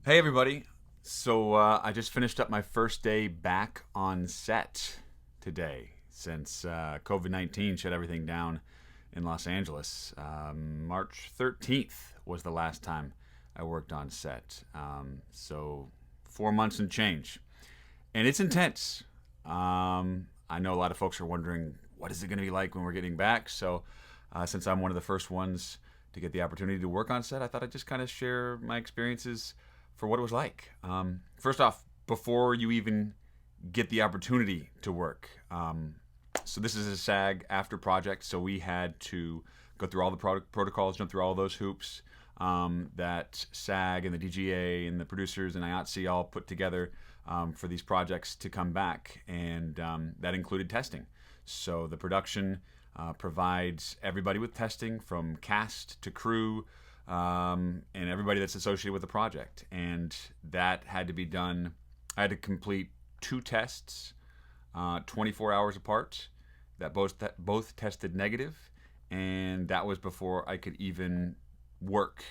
Hey everybody. So I just finished up my first day back on set today since COVID-19 shut everything down in Los Angeles. March 13th was the last time I worked on set. So 4 months and change. And it's intense. I know a lot of folks are wondering what is it going to be like when we're getting back. So since I'm one of the first ones to get the opportunity to work on set, I thought I'd just kind of share my experiences for what it was like. First off, before you even get the opportunity to work, so this is a SAG after project, so we had to go through all the protocols, jump through all those hoops that SAG and the DGA and the producers and IATSE all put together for these projects to come back, and that included testing. So the production provides everybody with testing from cast to crew and everybody that's associated with the project. And that had to be done. I had to complete two tests, 24 hours apart, that both tested negative, and that was before I could even work.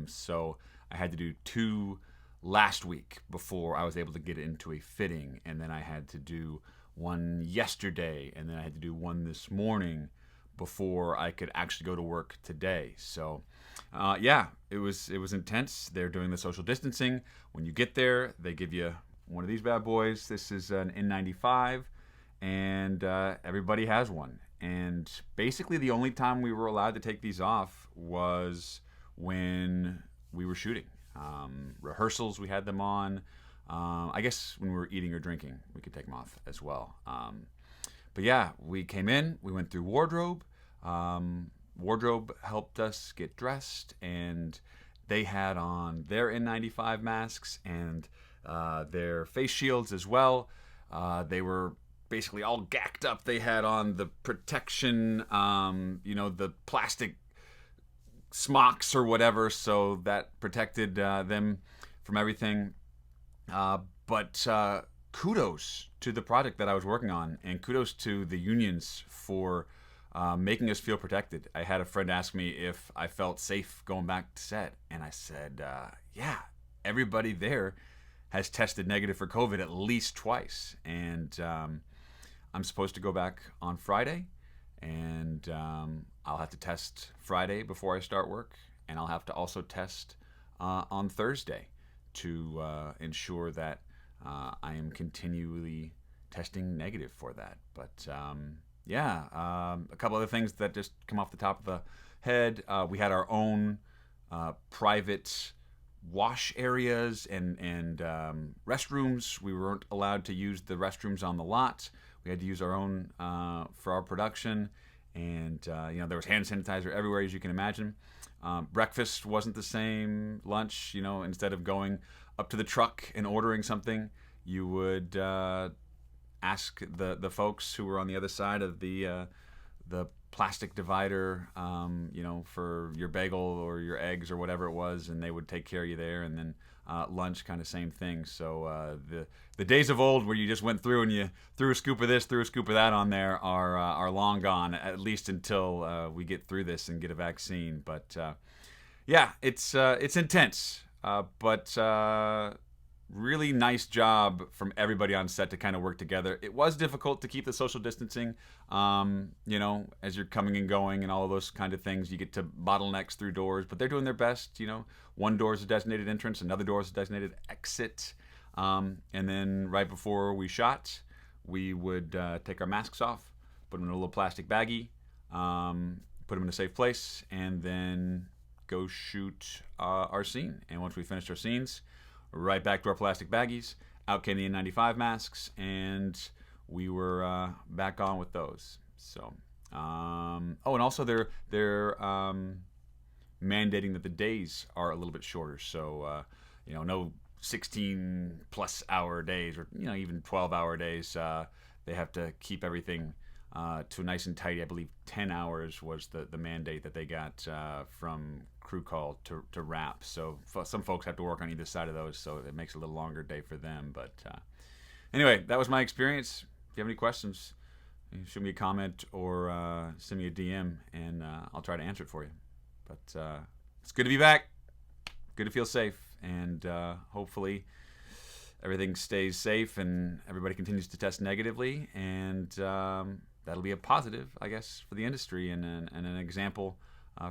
So I had to do two last week before I was able to get into a fitting, and then I had to do one yesterday, and then I had to do one this morning before I could actually go to work today. So yeah, it was intense. They're doing the social distancing. When you get there, they give you one of these bad boys. This is an N95, and everybody has one. And basically, the only time we were allowed to take these off was when we were shooting. Rehearsals, we had them on. I guess when we were eating or drinking, we could take them off as well. But yeah, we came in, we went through wardrobe. Wardrobe helped us get dressed, and they had on their N95 masks and their face shields as well. They were basically all gacked up. They had on the protection, the plastic smocks or whatever, so that protected them from everything. But kudos to the project that I was working on, and kudos to the unions for making us feel protected. I had a friend ask me if I felt safe going back to set, and I said, yeah, everybody there has tested negative for COVID at least twice. And I'm supposed to go back on Friday, and I'll have to test Friday before I start work, and I'll have to also test on Thursday to ensure that I am continually testing negative for that. But yeah, a couple other things that just come off the top of the head. We had our own private wash areas and restrooms. We weren't allowed to use the restrooms on the lot. We had to use our own for our production, and there was hand sanitizer everywhere, as you can imagine. Breakfast wasn't the same. Lunch, instead of going up to the truck and ordering something, you would ask the folks who were on the other side of the plastic divider, for your bagel or your eggs or whatever it was, and they would take care of you there. And then lunch, kind of same thing. So the days of old where you just went through and you threw a scoop of this, threw a scoop of that on there are long gone, at least until we get through this and get a vaccine. But yeah, it's intense, but really nice job from everybody on set to kind of work together. It was difficult to keep the social distancing, as you're coming and going and all of those kind of things. You get to bottlenecks through doors, but they're doing their best. One door is a designated entrance, another door is a designated exit. And then right before we shot, we would take our masks off, put them in a little plastic baggie, put them in a safe place, and then go shoot our scene. And once we finished our scenes, right back to our plastic baggies, out came the N95 masks, and we were back on with those. So, and also they're mandating that the days are a little bit shorter. So, no 16 plus hour days, or even 12-hour days. They have to keep everything to nice and tight. I believe 10 hours was the mandate that they got from crew call to wrap. So some folks have to work on either side of those, so it makes a little longer day for them. But anyway, that was my experience. If you have any questions, shoot me a comment or send me a DM, and I'll try to answer it for you. But it's good to be back. Good to feel safe. and hopefully everything stays safe and everybody continues to test negatively, and that'll be a positive, I guess, for the industry and an example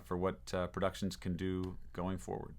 for what productions can do going forward.